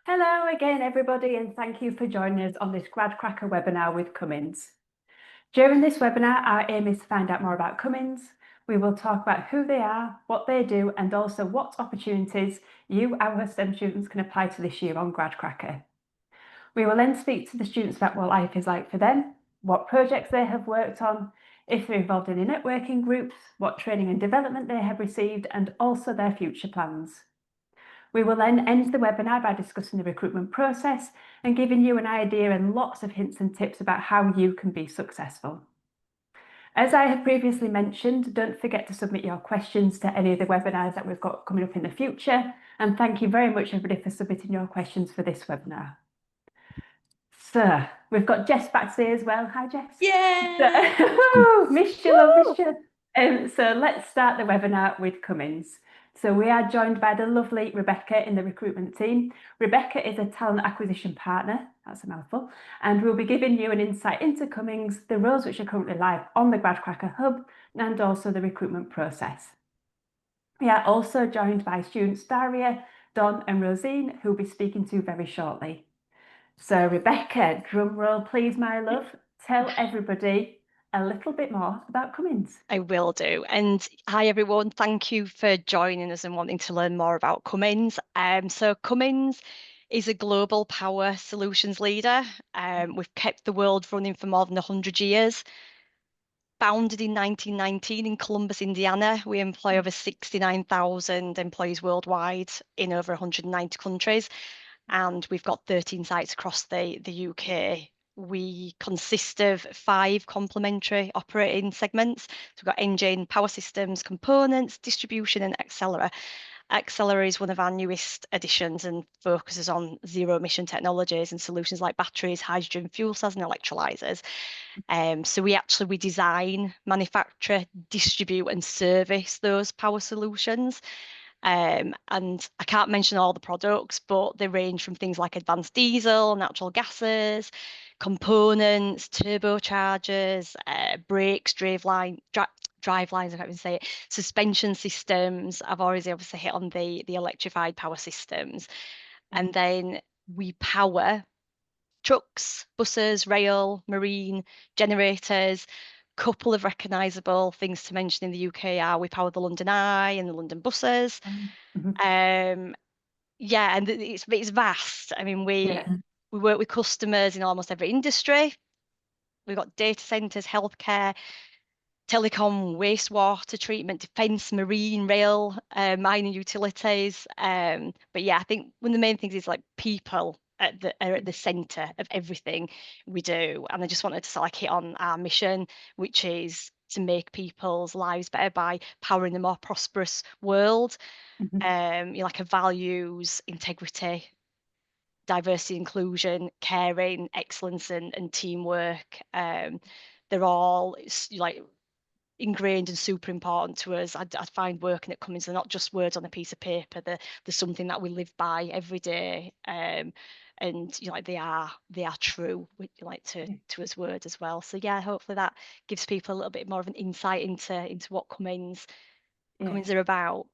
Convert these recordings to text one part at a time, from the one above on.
Hello again, everybody, and thank you for joining us on this Gradcracker webinar with Cummins. During this webinar, our aim is to find out more about Cummins. We will talk about who they are, what they do, and also what opportunities you, our STEM students, can apply to this year on Gradcracker. We will then speak to the students about what life is like for them, what projects they have worked on, if they're involved in any networking groups, what training and development they have received, and also their future plans. We will then end the webinar by discussing the recruitment process and giving you an idea and lots of hints and tips about how you can be successful. As I have previously mentioned, don't forget to submit your questions to any of the webinars that we've got coming up in the future. And thank you very much, everybody, for submitting your questions for this webinar. So we've got Jess back today as well. Hi, Jess. Yeah. Missed you, love, missed you. So let's start the webinar with Cummins. So we are joined by the lovely Rebecca in the recruitment team. Rebecca is a talent acquisition partner, that's a mouthful, and we'll be giving you an insight into Cummins, the roles which are currently live on the Gradcracker Hub, and also the recruitment process. We are also joined by students Daria, Don and Rosine, who will be speaking to very shortly. So Rebecca, drum roll please, my love. Tell everybody a little bit more about Cummins. I will do. And hi, everyone. Thank you for joining us and wanting to learn more about Cummins. So Cummins is a global power solutions leader. We've kept the world running for more than 100 years. Founded in 1919 in Columbus, Indiana, we employ over 69,000 employees worldwide in over 190 countries. And we've got 13 sites across the UK. We consist of 5 complementary operating segments. So we've got engine, power systems, components, distribution, and Accelera. Accelera is one of our newest additions and focuses on zero emission technologies and solutions like batteries, hydrogen fuel cells, and electrolyzers. So we design, manufacture, distribute, and service those power solutions. And I can't mention all the products, but they range from things like advanced diesel, natural gases, components, turbochargers, brakes, drive lines, I can't even say it, suspension systems. I've already obviously hit on the electrified power systems. And then we power trucks, buses, rail, marine, generators. Couple of recognisable things to mention in the UK are we power the London Eye and the London buses. Mhm. Um, yeah, and it's vast. I mean, we Yeah. we work with customers in almost every industry. We've got data centres, healthcare, telecom, wastewater treatment, defence, marine, rail, mining utilities. But yeah, I think one of the main things is like people are at the centre of everything we do. And I just wanted to sort of like hit on our mission, which is to make people's lives better by powering a more prosperous world. Mhm. Like a values, integrity, diversity, inclusion, caring, excellence, and teamwork. They're all like ingrained and super important to us. I find working at Cummins, they're not just words on a piece of paper. They're something that we live by every day. And like they are true, like to us words as well. So yeah, hopefully that gives people a little bit more of an insight into what Yeah. Cummins are about.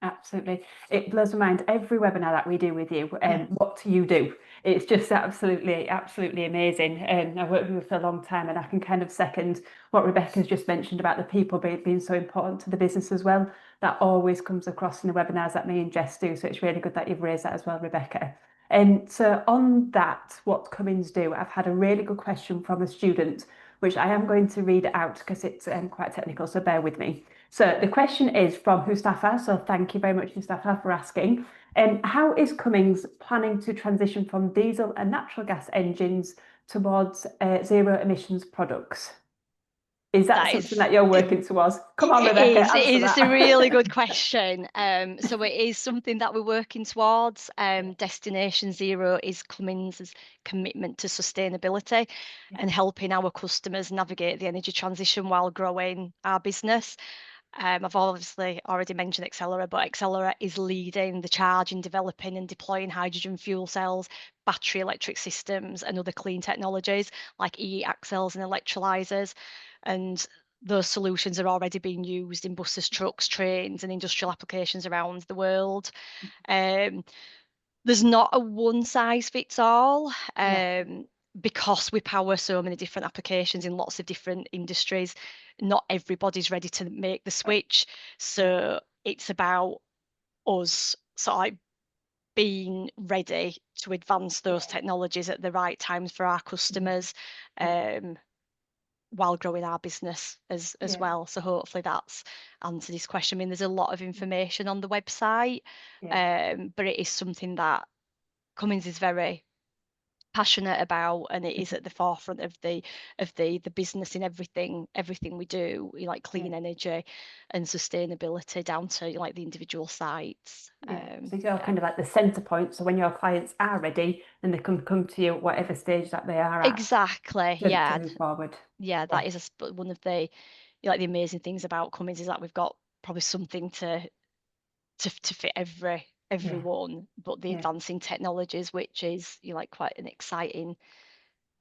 Absolutely. It blows my mind every webinar that we do with you Yeah. and what you do. It's just absolutely, absolutely amazing. And I've worked with you for a long time and I can kind of second what Rebecca's just mentioned about the people being so important to the business as well. That always comes across in the webinars that me and Jess do. So it's really good that you've raised that as well, Rebecca. And so on that, what Cummins do, I've had a really good question from a student, which I am going to read out because it's quite technical, so bear with me. So the question is from Mustafa. So thank you very much, Mustafa, for asking. How is Cummins planning to transition from diesel and natural gas engines towards zero emissions products? Is that That something is that you're working towards? Come on, It Rebecca, is. It answer is. It's a really that. good question. So it is something that we're working towards. Destination Zero is Cummins' commitment to sustainability and helping our customers navigate the energy transition while growing our business. I've obviously already mentioned Accelera, but Accelera is leading the charge in developing and deploying hydrogen fuel cells, battery electric systems, and other clean technologies like e-axles and electrolyzers. And those solutions are already being used in buses, trucks, trains, and industrial applications around the world. Um, There's not a one size fits all, Yeah. because we power so many different applications in lots of different industries. Not everybody's ready to make the switch. Yeah. So it's about us sort of like being ready to advance those Yeah. technologies at the right times for our Mhm. customers, Yeah. um, while growing our business as Yeah. well. So hopefully that's answered this question. I mean, there's a lot of information on the website, Yeah. but it is something that Cummins is very passionate about, and it is Mhm. at the forefront of the business in everything we do, like Yeah. clean energy and sustainability down to like the individual sites. Yeah. So you're Yeah, kind of like the center point. So when your clients are ready, then they can come to you, whatever stage that they are at, exactly. to Yeah, move forward. yeah. Yeah. That is one of the like the amazing things about Cummins is that we've got probably something to fit Yeah. everyone, but the Yeah. advancing technologies, which is like quite an exciting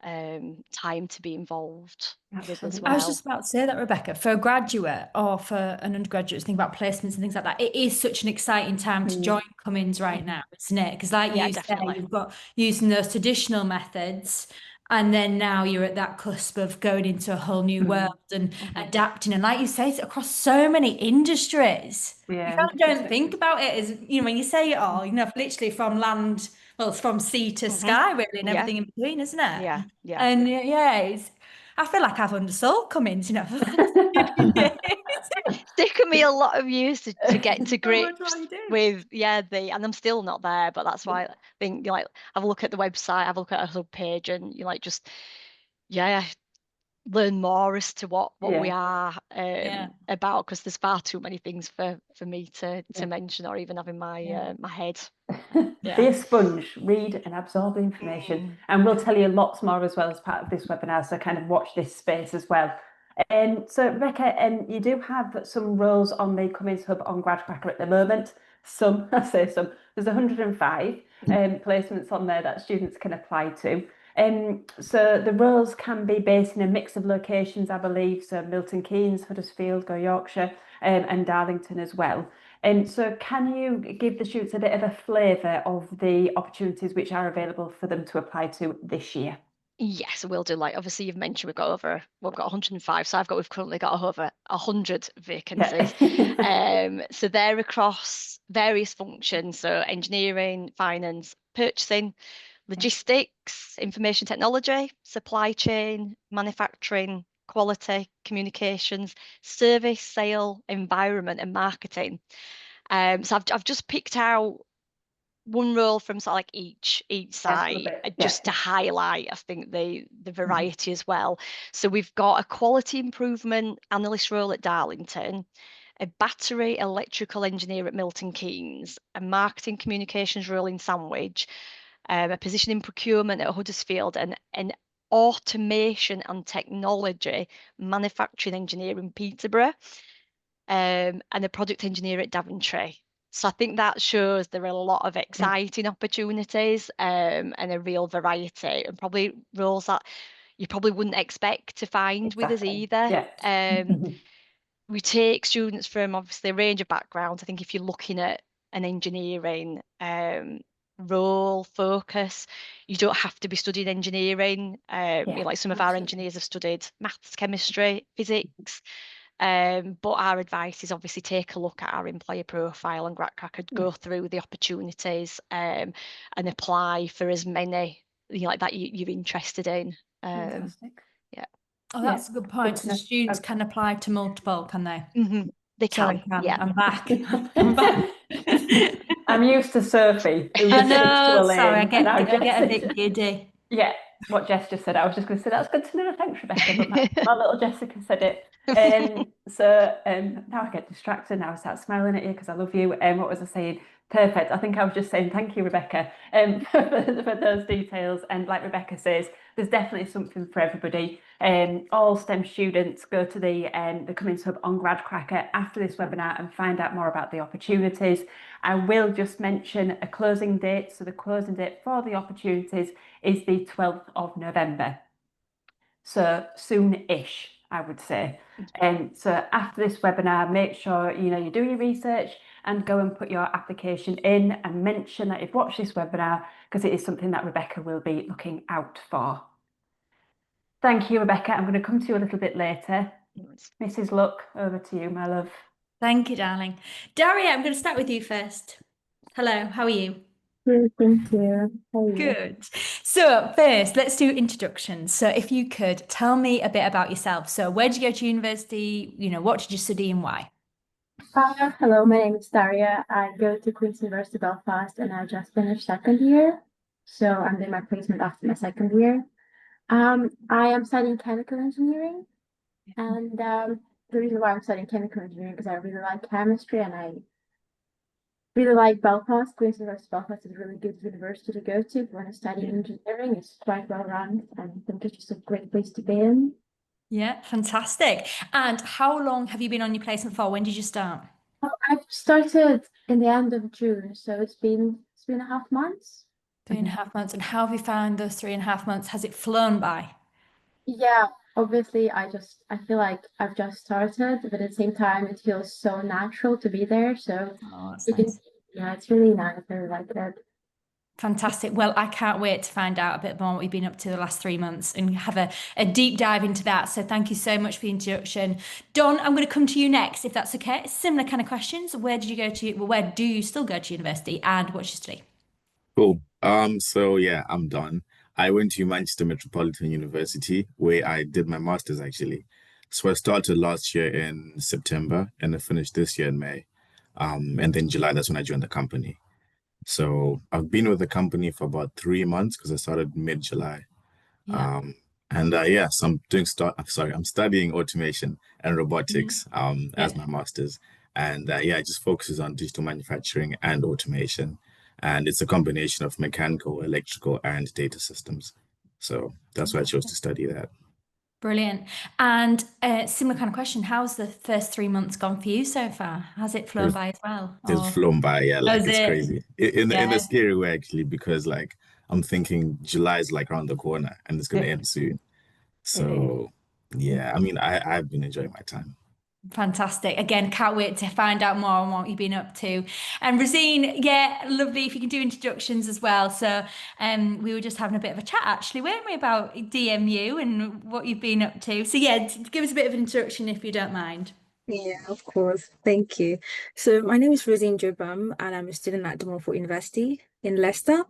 time to be involved with as I was Absolutely. just well. about to say that, Rebecca, for a graduate or for an undergraduate, think about placements and things like that. It is such an exciting time to Mm. join Cummins right Mhm. now, isn't it? Because, like Yeah, you say, definitely. you've got using those traditional methods, and then now you're at that cusp of going into a whole new world Mm. and Mhm. adapting. And like you say, it's across so many industries. You Yeah, kind of don't 100%. think about it as, when you say it all, literally from land, well, it's from sea to Mhm. sky, really, and Yeah, everything in between, isn't it? yeah, yeah. And yeah, I feel like I've undersold Cummins, for the last few years. It's taken me a lot of years to get to So much what grips you do. with and I'm still not there, but that's why I think you like have a look at the website, have a look at our sub page, and you like just yeah, learn more as to what we Yeah, are Yeah. about, because there's far too many things for me yeah, to mention or even have in my yeah. my head. Be Yeah. a sponge, read and absorb the information. Mm. And we'll tell you lots more as well as part of this webinar. So kind of watch this space as well. So Rebecca, you do have some roles on the Cummins Hub on Gradcracker at the moment. Some, I say some, there's 105 placements on there that students can apply to. So the roles can be based in a mix of locations, I believe. So Milton Keynes, Huddersfield, Go Yorkshire, and Darlington as well. So can you give the students a bit of a flavour of the opportunities which are available for them to apply to this year? Yes, we'll do. Like obviously you've mentioned we've got 105, so we've currently got over 100 vacancies. Yeah. So they're across various functions, so engineering, finance, purchasing, logistics, information technology, supply chain, manufacturing, quality, communications, service, sale, environment, and marketing. So I've just picked out one role from sort of like each Yeah, love site, it. Yeah. just to highlight I think the Mhm. variety as well. So we've got a quality improvement analyst role at Darlington, a battery electrical engineer at Milton Keynes, a marketing communications role in Sandwich, a position in procurement at Huddersfield, and an automation and technology manufacturing engineer in Peterborough, and a product engineer at Daventry. So I think that shows there are a lot of Yeah, exciting opportunities, and a real variety, and probably roles that you probably wouldn't expect to find with us exactly. either. Yeah. Mhm. We take students from obviously a range of backgrounds. I think if you're looking at an engineering role focus, you don't have to be studying engineering. Yeah, Like some of our absolutely. engineers have studied maths, chemistry, physics. But our advice is obviously take a look at our employer profile and Gradcracker, Yeah, go through the opportunities, and apply for as many like that you're interested in. fantastic. Yeah. Oh, Yeah, that's a good good point. to So know. students can apply to multiple, can they? They Sorry, can. Cam, Yeah. I'm back. I'm back. I'm used to Sophie, who I just sticks to know. a Sorry, lane, and now I Jess get a is. bit giddy. Yeah, what Jess just said. I was just going to say that's good to know. Thanks, Rebecca. But my little Jessica said it. So now I get distracted. Now I start smiling at you because I love you. What was I saying? Perfect. I think I was just saying thank you, Rebecca, for those details. And like Rebecca says, there's definitely something for everybody. All STEM students go to the Cummins Hub on Gradcracker after this webinar and find out more about the opportunities. I will just mention a closing date. So the closing date for the opportunities is the 12th of November. So soon-ish, I would say. So after this webinar, make sure you do your research and go and put your application in and mention that you've watched this webinar, because it is something that Rebecca will be looking out for. Thank you, Rebecca. I'm going to come to you a little bit later. Mrs. Luck, over to you, my love. Thank you, darling. Daria, I'm going to start with you first. Hello, how are you? Good, thank you. How are you? Good. So first, let's do introductions. So if you could tell me a bit about yourself. So where did you go to university? What did you study and why? Hello, my name is Daria. I go to Queen's University Belfast and I just finished second year. So I'm doing my placement after my second year. I am studying chemical engineering, and the reason why I'm studying chemical engineering is I really like chemistry and I really like Belfast. Queen's University Belfast is a really good university to go to if you want to study engineering. It's quite well run and I think it's just a great place to be in. Yeah, fantastic. And how long have you been on your placement for? When did you start? I've started in the end of June, so it's been 3.5 months. 3.5 months. And how have you found those 3.5 months? Has it flown by? Yeah, obviously I feel like I've just started, but at the same time it feels so natural to be there. So Oh, that's you can, nice. yeah, it's really nice. I really like it. Fantastic. Well, I can't wait to find out a bit more what you've been up to the last 3 months and have a deep dive into that. So thank you so much for the introduction. Don, I'm going to come to you next, if that's okay. Similar kind of questions. Where did you go to, well, where do you still go to university and what did you study? Cool. So yeah, I'm done. I went to Manchester Metropolitan University where I did my master's actually. So I started last year in September and I finished this year in May. And then July, that's when I joined the company. So I've been with the company for about 3 months because I started mid-July. Yeah. Yeah, so I'm studying automation and robotics as my master's. Yeah, it just focuses on digital manufacturing and automation. And it's a combination of mechanical, electrical, and data systems. So that's why I chose to study that. Brilliant. And similar kind of question, how's the first 3 months gone for you so far? Has it flown It's, by as well? it's Or flown by, yeah, like has it's it? crazy. In a Yeah, scary way, actually, because like I'm thinking July is like around the corner and it's gonna It, end soon. it is. So yeah, I mean, I've been enjoying my time. fantastic. Again, can't wait to find out more on what you've been up to. And Rosine, yeah, lovely if you can do introductions as well. So we were just having a bit of a chat actually, weren't we, about DMU and what you've been up to. So yeah, give us a bit of an introduction if you don't mind. Yeah, of course. Thank you. So my name is Rosine Jobam and I'm a student at Fort University in Leicester.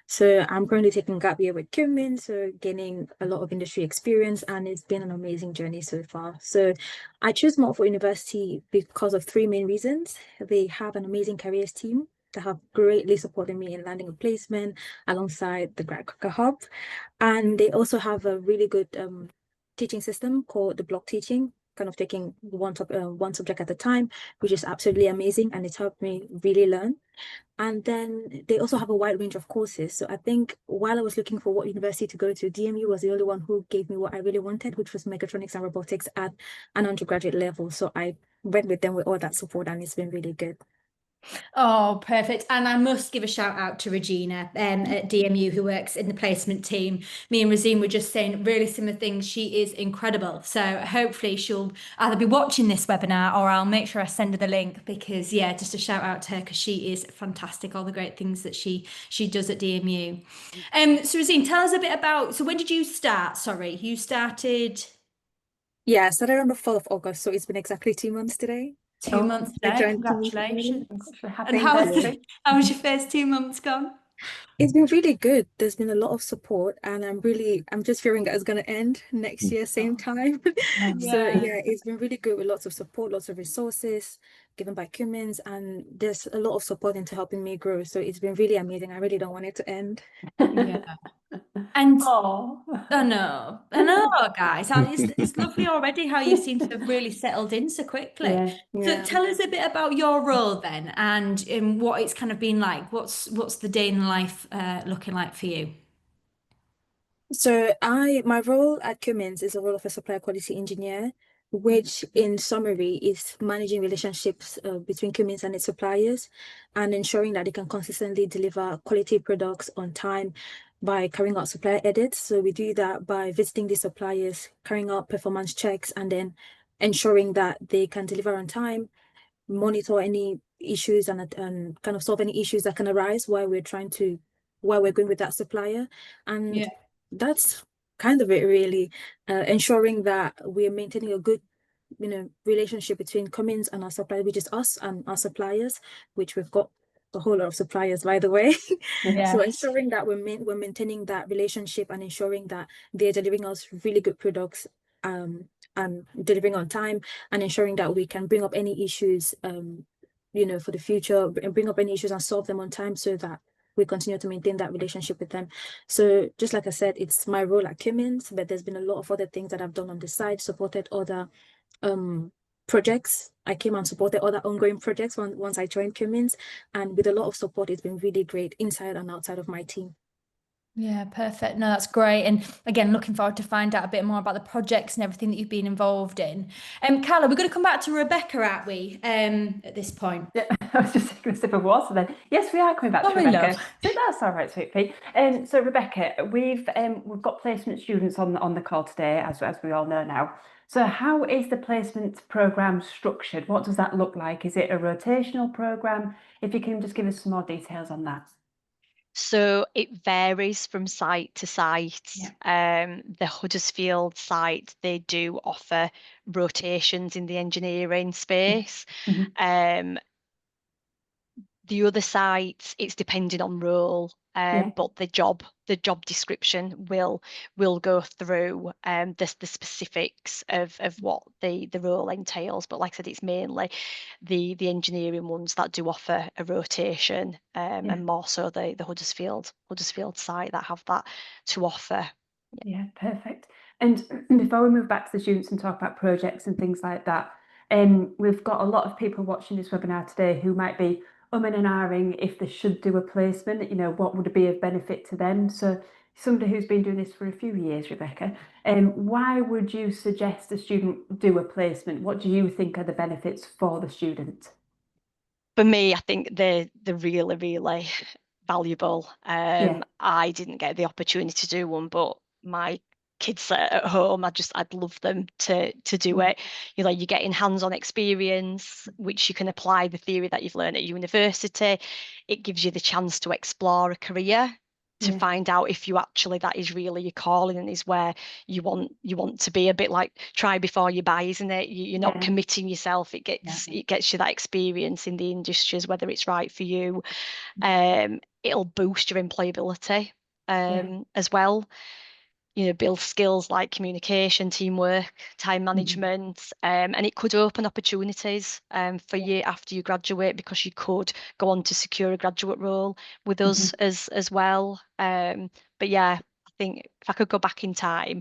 So I'm currently taking gap year with Cummins, so gaining a lot of industry experience and it's been an amazing journey so far. So I chose Fort University because of three main reasons. They have an amazing careers team that have greatly supported me in landing a placement alongside the Gradcracker Hub. And they also have a really good teaching system called the block teaching, kind of taking one subject at a time, which is absolutely amazing, and it's helped me really learn. And then they also have a wide range of courses. So I think while I was looking for what university to go to, DMU was the only one who gave me what I really wanted, which was mechatronics and robotics at an undergraduate level. So I went with them with all that support, and it's been really good. Oh, perfect. And I must give a shout out to Regina at DMU who works in the placement team. Me and Rosine were just saying really similar things. She is incredible. So hopefully she'll either be watching this webinar or I'll make sure I send her the link because yeah, just a shout out to her because she is fantastic. All the great things that she does at DMU. So Rosine, tell us a bit about, so when did you start? Sorry, you started Yeah, I started on the 4th of August, so it's been exactly 2 months today. 2 months I today. joined 2 months ago. Congratulations. Happy And anniversary. how was your first 2 months gone? It's been really good. There's been a lot of support, and I'm just fearing that it's going to end next year, same time. So Yeah. yeah, it's been really good with lots of support, lots of resources given by Cummins, and there's a lot of support into helping me grow. So it's been really amazing. I really don't want it to end. Yeah. And Oh. I know, guys. And it's lovely already how you seem to have really settled in so quickly. Yeah. So Yeah. tell us a bit about your role then, and what it's kind of been like. What's the day in life looking like for you? So my role at Cummins is a role of a supplier quality engineer, which in summary is managing relationships between Cummins and its suppliers and ensuring that they can consistently deliver quality products on time by carrying out supplier audits. So we do that by visiting the suppliers, carrying out performance checks, and then ensuring that they can deliver on time, monitor any issues and kind of solve any issues that can arise while we're going with that supplier. And that's kind of it really, ensuring that we're maintaining a good relationship between Cummins and our supplier, which is us and our suppliers, which we've got a whole lot of suppliers, by the way. So ensuring that we're maintaining that relationship and ensuring that they're delivering us really good products, and delivering on time, and ensuring that we can bring up any issues for the future, and bring up any issues and solve them on time, so that we continue to maintain that relationship with them. So just like I said, it's my role at Cummins, but there's been a lot of other things that I've done on the side, supported other projects. I came and supported other ongoing projects once I joined Cummins, and with a lot of support, it's been really great inside and outside of my team. Yeah, perfect. No, that's great. And again, looking forward to find out a bit more about the projects and everything that you've been involved in. Carla, we're going to come back to Rebecca, aren't we, at this point? Yeah, I was just thinking of sip of water then. Yes, we are coming back to Rebecca. Love. So that's all right, sweet pea. So Rebecca, we've got placement students on the call today, as we all know now. So how is the placement programme structured? What does that look like? Is it a rotational programme? If you can just give us some more details on that. So it varies from site to site. The Huddersfield site, they do offer rotations in the engineering space. The other sites, it's depending on role, but the job description will go through the specifics of what the role entails. But like I said, it's mainly the engineering ones that do offer a rotation, and more so the Huddersfield site that have that to offer. Yeah, perfect. And before we move back to the students and talk about projects and things like that, we've got a lot of people watching this webinar today who might be and ahhing if they should do a placement, what would be of benefit to them. So somebody who's been doing this for a few years, Rebecca, why would you suggest a student do a placement? What do you think are the benefits for the student? For me, I think they're really, really valuable. I didn't get the opportunity to do one, but my kids at home, I'd love them to do it. You're getting hands-on experience, which you can apply the theory that you've learned at university. It gives you the chance to explore a career, to find out if you actually, that is really your calling and is where you want to be. A bit like try before you buy, isn't it? You're not committing yourself. It gets you that experience in the industries, whether it's right for you. It'll boost your employability as well. Build skills like communication, teamwork, time management, and it could open opportunities for you after you graduate, because you could go on to secure a graduate role with us as well. But yeah, I think if I could go back in time,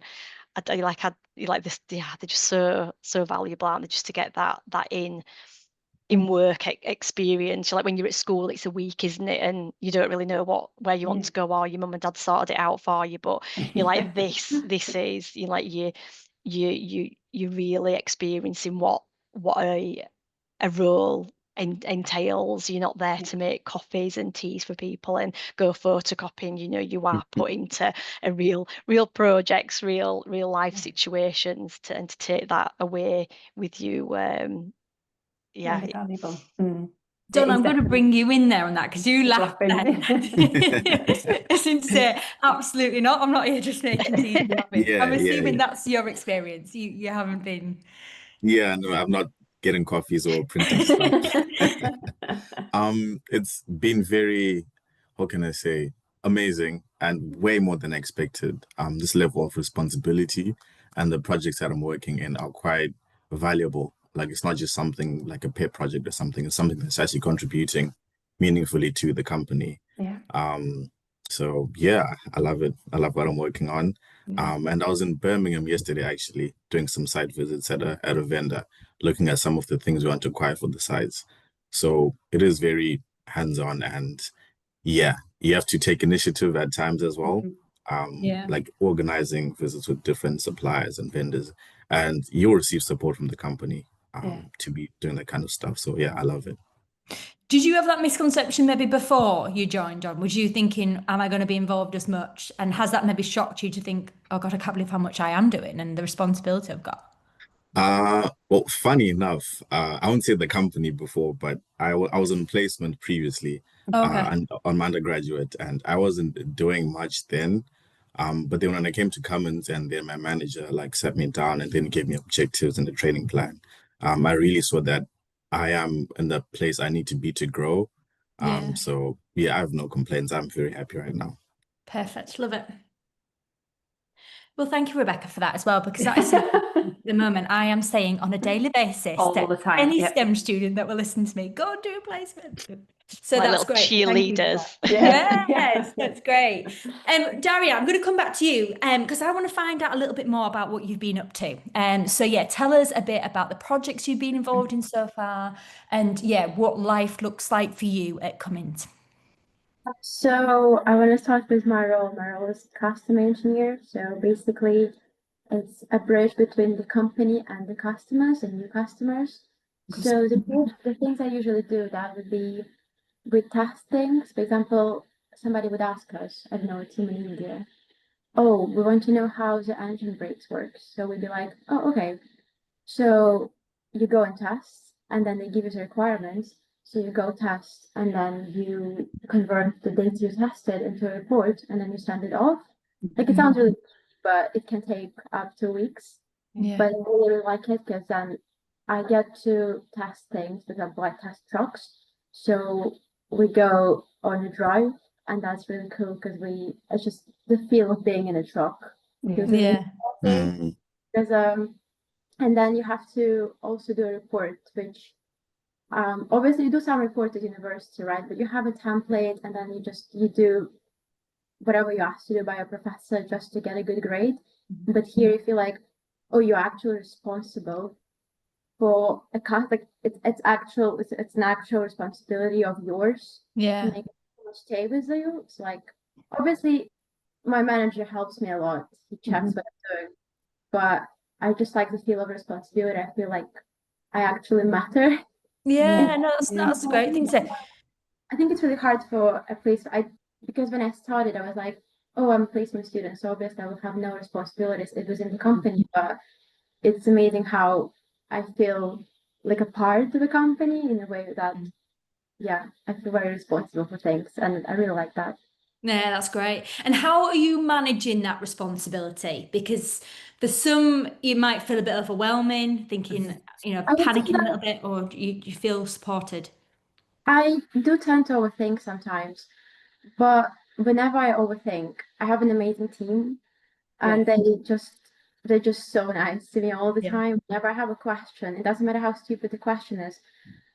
I'd like this. Yeah, they're just so valuable, aren't they? Just to get that in work experience. Like when you're at school, it's a week, isn't it? And you don't really know where you want to go, or your mum and dad sorted it out for you. But you're like this is you're really experiencing what a role entails. You're not there to make coffees and teas for people and go photocopying. You are put into a real projects, real life situations, and to take that away with you. Yeah, valuable. Don, I'm going to bring you in there on that, because you laughed then. As in to say, absolutely not. I'm not here just making tea. I'm assuming that's your experience. You haven't been. Yeah, no, I'm not getting coffees or printing stuff. It's been very, how can I say, amazing and way more than expected. This level of responsibility and the projects that I'm working in are quite valuable. Like, it's not just something like a pet project or something. It's something that's actually contributing meaningfully to the company. So yeah, I love it. I love what I'm working on. And I was in Birmingham yesterday, actually, doing some site visits at a vendor, looking at some of the things we want to acquire for the sites. So it is very hands-on, and yeah, you have to take initiative at times as well. Like organizing visits with different suppliers and vendors, and you'll receive support from the company to be doing that kind of stuff. So yeah, I love it. Did you have that misconception maybe before you joined on? Was you thinking, am I going to be involved as much? And has that maybe shocked you to think, oh God, I can't believe how much I am doing and the responsibility I've got? Well, funny enough, I won't say the company before, but I was in placement previously, Okay. and on my undergraduate, and I wasn't doing much then. But then when I came to Cummins, and then my manager like sat me down and then gave me objectives and the training plan, I really saw that I am in the place I need to be to grow. Yeah. So yeah, I have no complaints. I'm very happy right now. Perfect. Love it. Well, thank you, Rebecca, for that as well, because that is something at the moment I am saying on a daily basis All to the time, any yep. STEM student that will listen to me, go do a placement. So Like that's little great. Thank you for cheerleaders. that. Yeah. Yes, that's great. Daria, I'm going to come back to you because I want to find out a little bit more about what you've been up to. So yeah, tell us a bit about the projects you've been involved in so far, and yeah, what life looks like for you at Cummins. So I want to start with my role. My role is custom engineer. So basically, it's a bridge between the company and the customers and new customers. So the things I usually do that would be with testing. For example, somebody would ask us, I don't know, a team in India, oh, we want to know how the engine brakes work. So we'd be like, oh, okay. So you go and test, and then they give you the requirements. So you go test, and then you convert the data you tested into a report, and then you send it off. Like it sounds really, but it can take up to weeks. Yeah. But I really like it because then I get to test things. For example, I test trucks. So we go on a drive, and that's really cool because it's just the feel of being in a truck. Feels Yeah. amazing. Because and then you have to also do a report, which obviously you do some report at university, right? But you have a template, and then you do whatever you're asked to do by a professor just to get a good grade. But here you feel like, oh, you're actually responsible for a class. Like it's an actual responsibility of yours to Yeah. make it stay with you. It's like obviously my manager helps me a lot. He checks what I'm doing, but I just like the feel of responsibility. I feel like I actually matter. Yeah, no, that's a great thing to say. I think it's really hard for a place. Because when I started, I was like, oh, I'm a placement student, so obviously I will have no responsibilities. It was in the company, but it's amazing how I feel like a part of the company in a way that, yeah, I feel very responsible for things, and I really like that. Yeah, that's great. And how are you managing that responsibility? Because for some, you might feel a bit overwhelming, thinking, I would say panicking a that little bit, or you feel supported. I do tend to overthink sometimes, but whenever I overthink, I have an amazing team, and they're just so nice to me all the Yeah. time. Whenever I have a question, it doesn't matter how stupid the question is,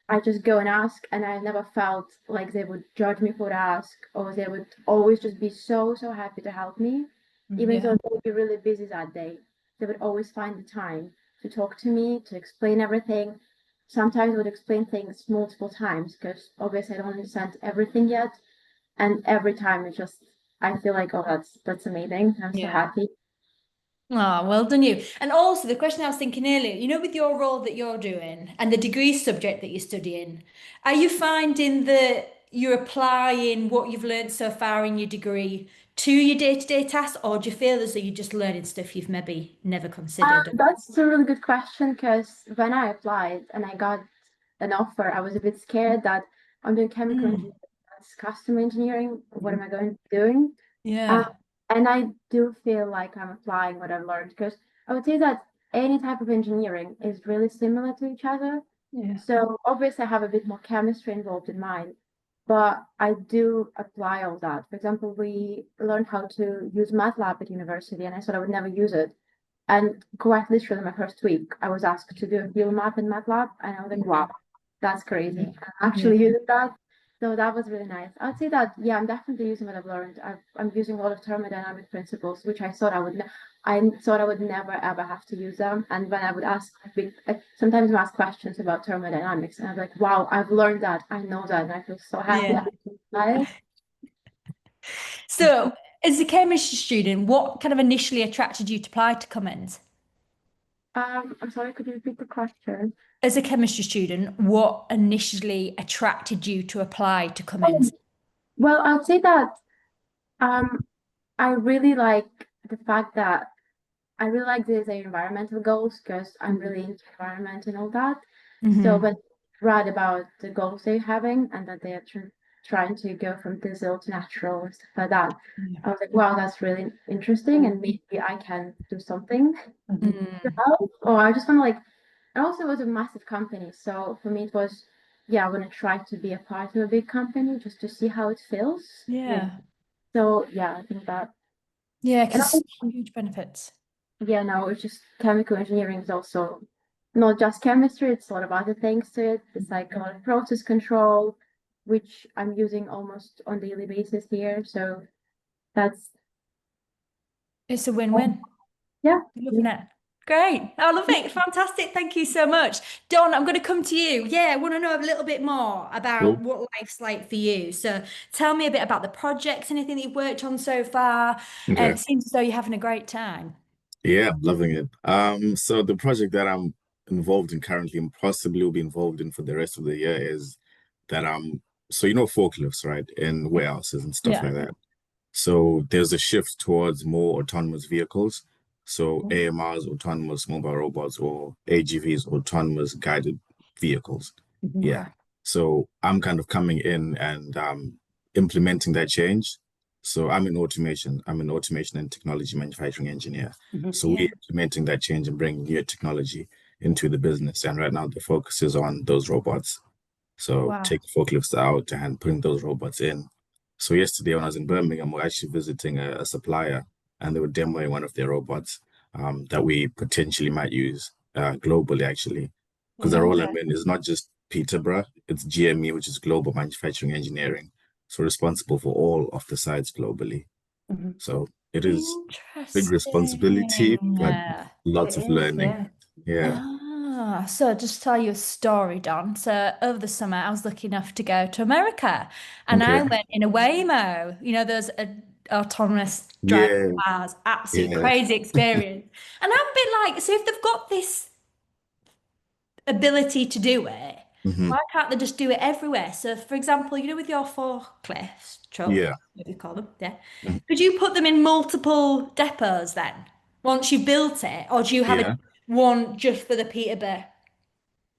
I just go and ask, and I never felt like they would judge me for what I ask, or they would always just be so happy to help me, even though they would be really busy that day. They would always find the time to talk to me, to explain everything. Sometimes I would explain things multiple times because obviously I don't understand everything yet, and every time it's just I feel like, oh, that's amazing. I'm so Yeah. happy. Oh, well done you. And also the question I was thinking earlier, with your role that you're doing and the degree subject that you're studying, are you finding that you're applying what you've learned so far in your degree to your day-to-day tasks, or do you feel as though you're just learning stuff you've maybe never considered? That's a really good question because when I applied and I got an offer, I was a bit scared that I'm doing chemical engineering, that's custom engineering. What am I going to be doing? Um, Yeah. and I do feel like I'm applying what I've learned because I would say that any type of engineering is really similar to each other. Yeah. So obviously I have a bit more chemistry involved in mine, but I do apply all that. For example, we learned how to use MATLAB at university, and I thought I would never use it. And quite literally, my first week, I was asked to do a field map in MATLAB, and I was like, wow, that's crazy. I'm actually using that. So that was really nice. I'd say that, yeah, I'm definitely using what I've learned. I'm using a lot of thermodynamic principles, which I thought I thought I would never ever have to use them. And when I would ask, sometimes I ask questions about thermodynamics, and I'm like, wow, I've learned that. I know that, and I feel so happy. Yeah. So, as a chemistry student, what kind of initially attracted you to apply to Cummins? I'm sorry, could you repeat the question? As a chemistry student, what initially attracted you to apply to Cummins? Well, I'd say that um, I really like the fact that I really like the environmental goals because I'm really into environment and all that. Mhm. So, but read about the goals they're having and that they are trying to go from diesel to natural and stuff like that. Yeah. I was like, wow, that's really interesting, and maybe I can do something to Mm. help. Or I just want to like, and also it was a massive company, so for me it was, yeah, I want to try to be a part of a big company just to see how it feels. Yeah. So yeah, I think that. Yeah, And because huge benefits. yeah, no, it's just chemical engineering is also not just chemistry, it's a lot of other things to it. It's like a lot of process control, which I'm using almost on daily basis here. So that's, It's a win-win. yeah. Loving it. Great. I love it. Fantastic. Thank you so much. Don, I'm going to come to you. Yeah, I want to know a little bit more about Cool. what life's like for you. So tell me a bit about the projects, anything that you've worked on so far. Okay. It seems as though you're having a great time. Yeah, loving it. So the project that I'm involved in currently and possibly will be involved in for the rest of the year is that so you know forklifts, right? In warehouses and stuff Yeah. like that. So there's a shift towards more autonomous vehicles. So AMRs, autonomous mobile robots, or AGVs, autonomous guided vehicles. Yeah. Okay. So I'm kind of coming in and implementing that change. So I'm in automation. I'm an automation and technology manufacturing engineer. So Yeah. we're implementing that change and bringing new technology into the business. And right now the focus is on those robots. So Wow. take forklifts out and putting those robots in. So yesterday when I was in Birmingham, we are actually visiting a supplier, and they were demoing one of their robots that we potentially might use globally, actually. Because the role I'm in is not just Peterborough, it's GME, which is Global Manufacturing Engineering. So responsible for all of the sites globally. So it is big responsibility, Interesting. but lots It of is, learning. yeah. Yeah. So just tell you a story, Don. So over the summer, I was lucky enough to go to America, and I Okay. went in a Waymo. You know, those autonomous driving Yeah. cars, absolutely Yeah. crazy experience. And I'm a bit like, so if they've got this ability to do it, Hmm. why can't they just do it everywhere? So, for example, you know, with your forklifts, truck, Yeah. what do you call them? Yeah. Mhm. Could you put them in multiple depots then, once you've built it, or do you have Yeah. one just for the Peterborough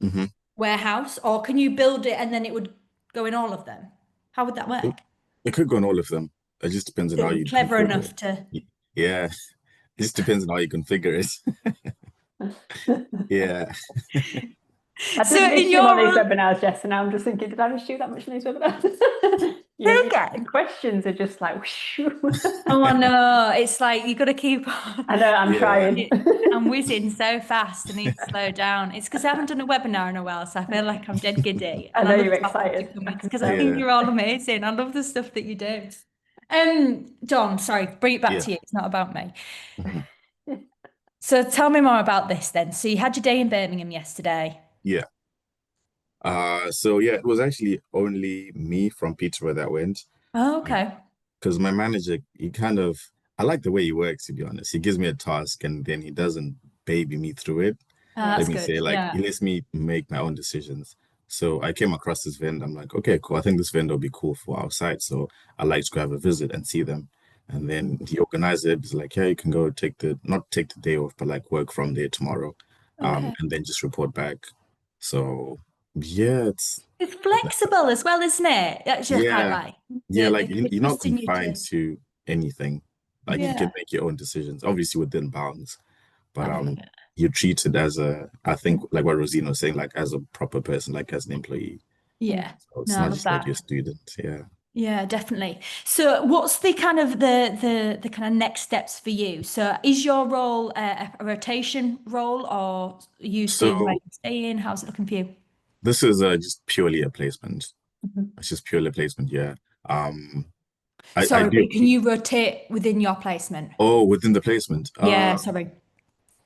Hmm. warehouse, or can you build it and then it would go in all of them? How would that work? It could go on all of them. It just depends on So how you're you clever configure enough to. it. Yeah, it just depends on how you configure it. Yeah. I So did in miss you on these your webinars, Jess, and I'm just thinking, did I miss you that much on these webinars? okay. The questions are just like, whoosh. Oh, I know. It's like you got to keep on. I know, I'm Yeah. trying. I'm whizzing so fast. I need to slow down. It's because I haven't done a webinar in a while, so I feel like I'm dead giddy. I And know love you're talking to excited. Cummins because I I can think Yeah. you're all amazing. I love the stuff that you do. Don, sorry, bring it back Yeah. to you. It's not about me. Mhm. So tell me more about this then. So you had your day in Birmingham yesterday. Yeah. So yeah, it was actually only me from Peterborough that went. Oh, okay. Because my manager, I like the way he works, to be honest. He gives me a task and then he doesn't baby me through it. That's Let me good. say, like, he Yeah. lets me make my own decisions. So I came across this vendor. I'm like, okay, cool. I think this vendor will be cool for our site. So I'd like to go have a visit and see them. And then he organized it. He's like, yeah, you can go not take the day off, but like work from there tomorrow. Okay. And then just report back. So yeah, It's flexible as well, isn't it? That's just quite yeah, like yeah, like the you're not trusting you confined to. to anything. Like you Yeah. can make your own decisions, obviously within bounds. But I love it. you're treated as I think like what Rosina was saying, like as a proper person, like as an employee. Yeah. So it's No, I not love just like that. your student. Yeah. Yeah, definitely. So what's the kind of the kind of next steps for you? So is your role a rotation role, or are you seeing where So you stay in? How's it looking for you? this is just purely a placement. Mhm. It's just purely a placement. Yeah. I Sorry, do. but can you rotate within your placement? Oh, within the placement. Yeah, sorry.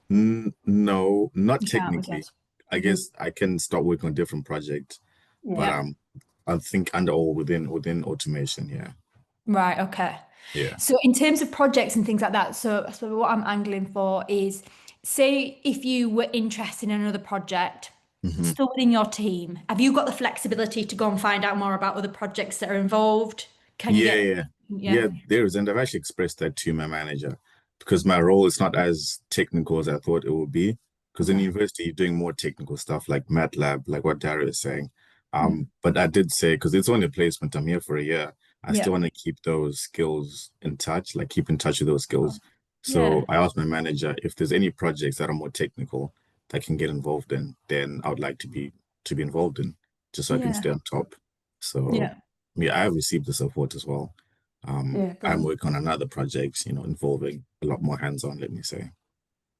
No, not You can't with technically. yours. I guess I can start working on different projects, but Yeah. I think under all within automation. Yeah. Right, okay. Yeah. So in terms of projects and things like that, so what I'm angling for is, say if you were interested in another project, Hmm. still within your team, have you got the flexibility to go and find out more about other projects that are involved? Can you Yeah, get, yeah, yeah, yeah. There is, and I've actually expressed that to my manager. because my role is not as technical as I thought it would be. Because in university, you're doing more technical stuff like MATLAB, like what Dario is saying. But I did say, because it's only a placement, I'm here for a year. I Yeah. still want to keep those skills in touch, like keep in touch with those skills. Yeah. So I asked my manager if there's any projects that are more technical that I can get involved in, then I would like to be involved in, just so I can Yeah. stay on top. So Yeah. yeah, I have received the support as well. Yeah, I'm brilliant. working on another project, involving a lot more hands-on, let me say.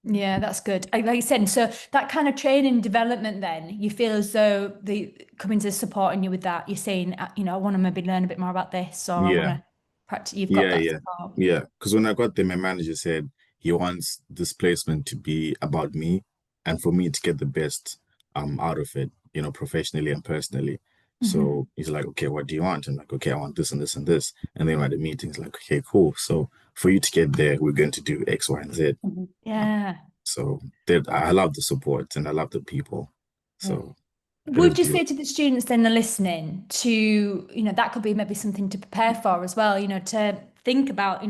Yeah, that's good. Like you said, so that kind of training development, then you feel as though the Cummins is supporting you with that. You're saying, I want to maybe learn a bit more about this, or I want Yeah, to practice. You've got that support. yeah. Because when I got there, my manager said he wants this placement to be about me and for me to get the best out of it, professionally and personally. So he's like, okay, what do you want? I'm like, okay, I want this and this and this. And then at the meeting, he's like, okay, cool. So for you to get there, we're going to do X, Y, and Z. Yeah. So I love the support and I love the people. So it Would is you beautiful. say to the students then they're listening to, that could be maybe something to prepare for as well, to think about,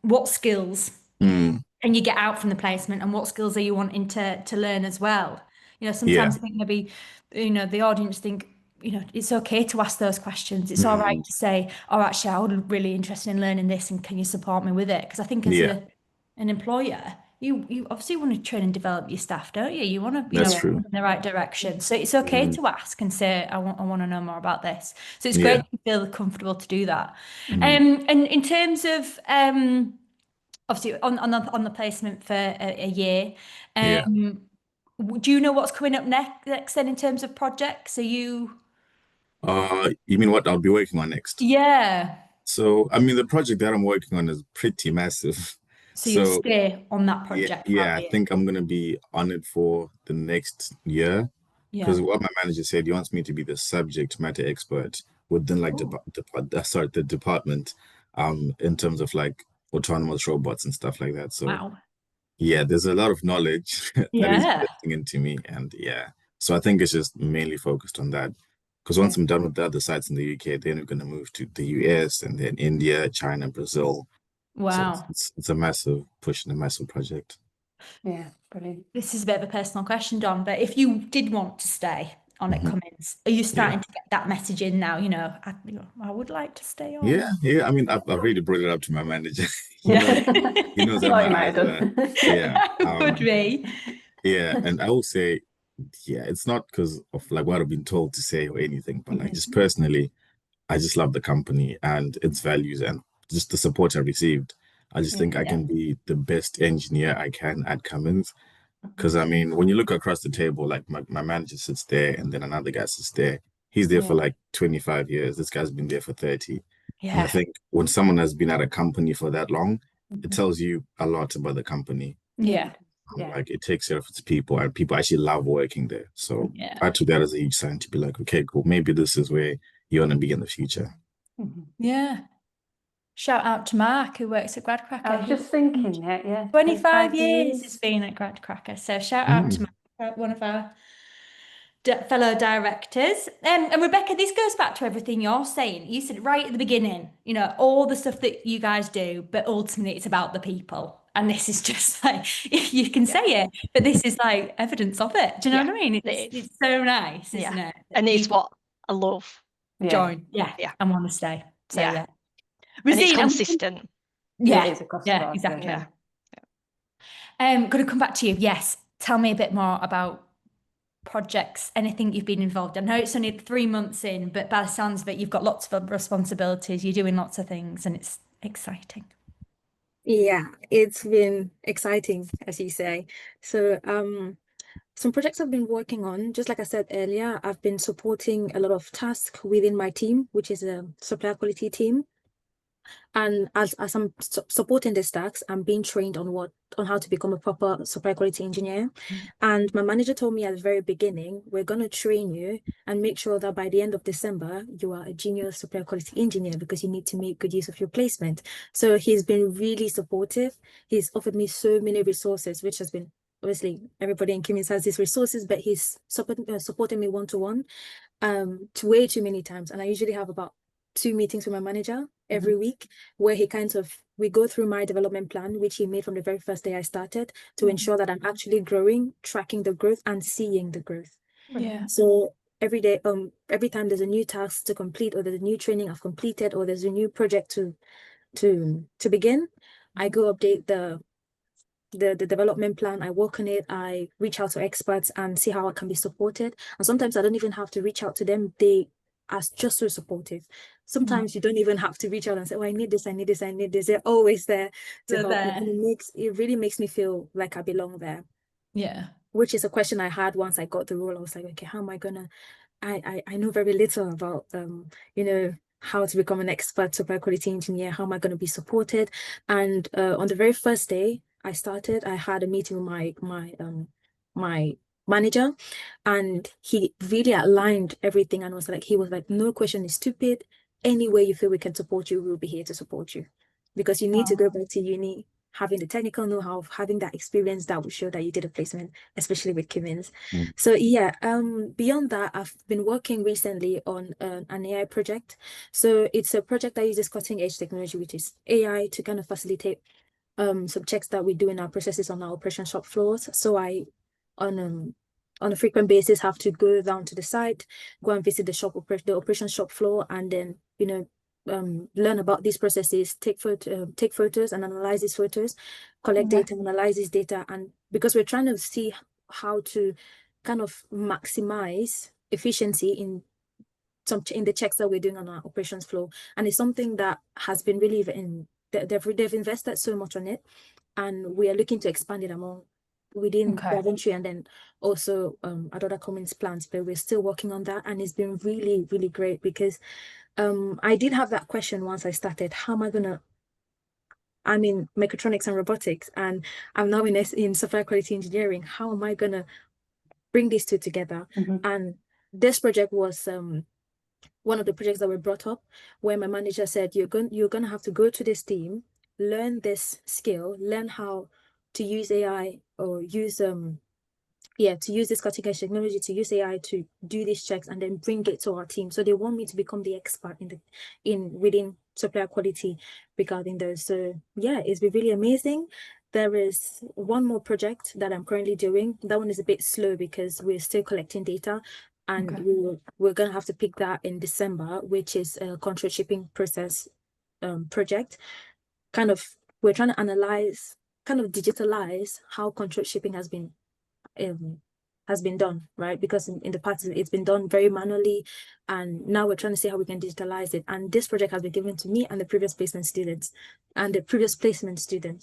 what skills Mm, can you get out from the placement and what skills are you wanting to learn as well? yeah, Sometimes I think maybe, the audience think, it's okay to ask those questions. It's all right to say, oh, actually, I would be really interested in learning this and can you support me with it? Because I think as yeah, an employer, you obviously want to train and develop your staff, don't you? You want to, that's move true. in the right direction. So it's okay Mm, to ask and say, I want to know more about this. So it's yeah. great to feel comfortable to do that. Mm, And in terms of obviously on the placement for a year, yeah. do you know what's coming up next then in terms of projects? Are you? You mean what I'll be working on next? Yeah. So, I mean, the project that I'm working on is pretty massive. So you'll So, stay on that yeah, project for yeah, a I year. think I'm gonna be on it for the next year because Yeah. what my manager said, he wants me to be the subject matter expert within like Oh, the department, in terms of like autonomous robots and stuff like that. So, wow. yeah, there's a lot of knowledge that he's Yeah. investing into me, and yeah, so I think it's just mainly focused on that. Because once Yeah. I'm done with the other sites in the UK, then we're gonna move to the US and then India, China, Brazil. So Wow. it's a massive push and a massive project. Yeah, brilliant. This is a bit of a personal question, Don, but if you did want to stay on at Mhm. Cummins, are you starting Yeah, to get that message in now? I would like to stay on. yeah. I mean, I've really brought it up to my manager. He Yeah. knows he knows that Thought my you might eyes have are, done. yeah, Would be. yeah. And I will say, yeah, it's not because of like what I've been told to say or anything, but like Mhm. just personally, I just love the company and its values and just the support I received. I just think I Yeah. can be the best engineer I can at Cummins. Because I mean, when you look across the table, like my manager sits there and then another guy sits there. He's there for Yeah. like 25 years. This guy's been there for 30. And I Yeah. think when someone has been at a company for that long, it Mhm. tells you a lot about the company. Yeah. Yeah. Like it takes care of its people and people actually love working there. So Yeah. I took that as a huge sign to be like, okay, cool. Maybe this is where you want to be in the future. Mhm. Yeah. Shout out to Mark who works at Gradcracker. I was just thinking that, yeah, 25 25 years years. has been at Gradcracker. So shout out to Mark, one of our fellow directors. And Rebecca, this goes back to everything you're saying. You said right at the beginning, all the stuff that you guys do, but ultimately it's about the people. And this is just like, you can say it, but this is like evidence of it. Do you know Yeah, what I mean? it is. It's so nice, Yeah. isn't it? And it's People what I love. Yeah. join, yeah, Yeah. and want to stay. So Yeah. yeah. And it's Rosine, consistent. Yeah, it yeah, is across the yeah, board. exactly. Yeah. Going to come back to you. Yes, tell me a bit more about projects, anything you've been involved in. I know it's only 3 months in, but by the sounds of it, you've got lots of responsibilities. You're doing lots of things, and it's exciting. Yeah, it's been exciting, as you say. So, some projects I've been working on, just like I said earlier, I've been supporting a lot of tasks within my team, which is a supplier quality team. And as I'm supporting the stacks, I'm being trained on how to become a proper supply quality engineer. And my manager told me at the very beginning, we're going to train you and make sure that by the end of December, you are a junior supply quality engineer because you need to make good use of your placement. So he's been really supportive. He's offered me so many resources, which has been obviously everybody in Cummins has these resources, but he's supporting me one-to-one to way too many times. And I usually have about 2 meetings with my manager every week, where we go through my development plan, which he made from the very first day I started, to ensure that I'm actually growing, tracking the growth and seeing the growth. Yeah. So every day, every time there's a new task to complete, or there's a new training I've completed, or there's a new project to begin, I go update the development plan. I work on it. I reach out to experts and see how I can be supported. And sometimes I don't even have to reach out to them. They are just so supportive. Sometimes you don't even have to reach out and say, "Oh, I need this, I need this, I need this." They're always there to help me. And it really makes me feel like I belong there. Yeah. Which is a question I had once I got the role. I was like, okay, how am I gonna? I know very little about how to become an expert supply quality engineer. How am I going to be supported? And on the very first day I started, I had a meeting with my manager, and he really outlined everything, and he was like, no question is stupid. Any way you feel we can support you, we'll be here to support you, because you need to go back to uni having the technical know-how, having that experience that will show that you did a placement, especially with Cummins. So yeah, beyond that, I've been working recently on an AI project. So it's a project that uses cutting-edge technology, which is AI, to kind of facilitate some checks that we do in our processes on our operation shop floors. So I, on a frequent basis, have to go down to the site, go and visit the operation shop floor, and then learn about these processes, take photos and analyze these photos, collect data, analyze this data, and because we're trying to see how to kind of maximize efficiency in the checks that we're doing on our operations flow. And it's something that has been really they've invested so much on it, and we are looking to expand it within Daventry and then also at other Cummins plants, but we're still working on that, and it's been really, really great because I did have that question once I started. How am I gonna? I'm in mechatronics and robotics, and I'm now in supply quality engineering. How am I gonna bring these two together? And this project was one of the projects that were brought up, where my manager said, you're gonna have to go to this team, learn this skill, learn how to use AI, or use to use this cutting-edge technology, to use AI to do these checks, and then bring it to our team. So they want me to become the expert within supplier quality regarding those. So yeah, it's been really amazing. There is one more project that I'm currently doing. That one is a bit slow because we're still collecting data, and we're gonna have to pick that in December, which is a control shipping process project. We're trying to analyze, kind of digitalize how control shipping has been done, right? Because in the past it's been done very manually, and now we're trying to see how we can digitalize it. And this project has been given to me and the previous placement students.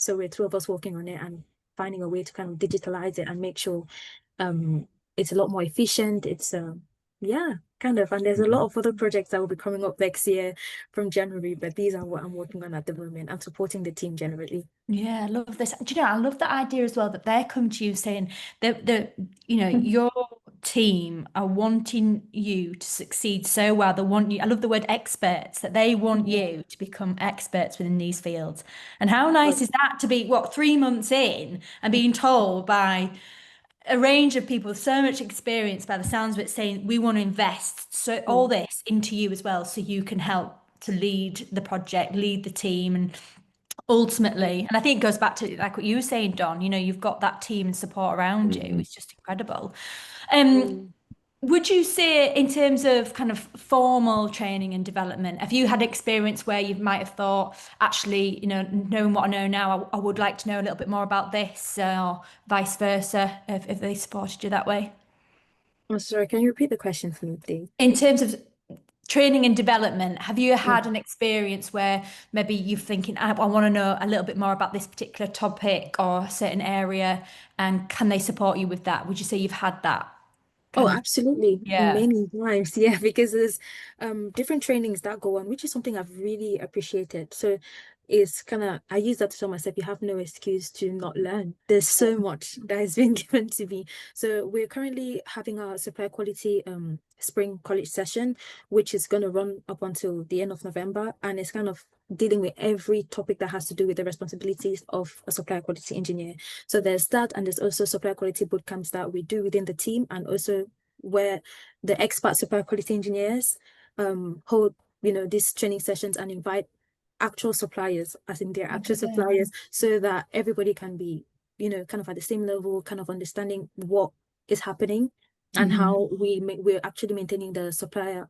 So we're two of us working on it and finding a way to kind of digitalize it and make sure it's a lot more efficient. It's and there's a lot of other projects that will be coming up next year from January, but these are what I'm working on at the moment. I'm supporting the team generally. Yeah, I love this. Do you know, I love the idea as well that they're coming to you saying that your team are wanting you to succeed so well. They want you, I love the word experts, that they want you to become experts within these fields. And how nice is that to be, 3 months in and being told by a range of people with so much experience, by the sounds of it, saying we want to invest all this into you as well, so you can help to lead the project, lead the team, and ultimately, and I think it goes back to like what you were saying, Don, you've got that team and support around you. It's just incredible. Would you say, in terms of kind of formal training and development, have you had experience where you might have thought, actually, knowing what I know now, I would like to know a little bit more about this, or vice versa, if they supported you that way? I'm sorry, can you repeat the question for me, please? In terms of training and development, have you had an experience where maybe you're thinking, I want to know a little bit more about this particular topic or a certain area, and can they support you with that? Would you say you've had that? Oh, absolutely. Yeah. Many times. Yeah, because there's different trainings that go on, which is something I've really appreciated. So it's I use that to tell myself, you have no excuse to not learn. There's so much that has been given to me. So we're currently having our supply quality spring college session, which is going to run up until the end of November, and it's kind of dealing with every topic that has to do with the responsibilities of a supply quality engineer. So there's that, and there's also supply quality boot camps that we do within the team, and also where the expert supply quality engineers hold these training sessions and invite actual suppliers, as in their actual suppliers, so that everybody can be, kind of at the same level, kind of understanding what is happening and how we're actually maintaining the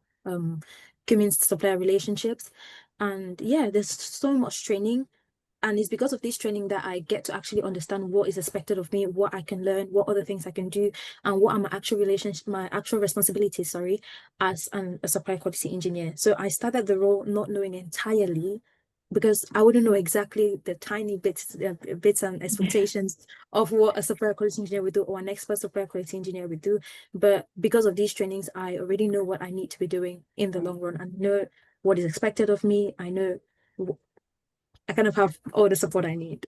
Cummins supplier relationships. And yeah, there's so much training. And it's because of this training that I get to actually understand what is expected of me, what I can learn, what other things I can do, and what are my actual responsibilities, sorry, as a supply quality engineer. So I started the role not knowing entirely, because I wouldn't know exactly the tiny bits and expectations of what a supply quality engineer would do or an expert supply quality engineer would do. But because of these trainings, I already know what I need to be doing in the long run. I know what is expected of me. I know I kind of have all the support I need.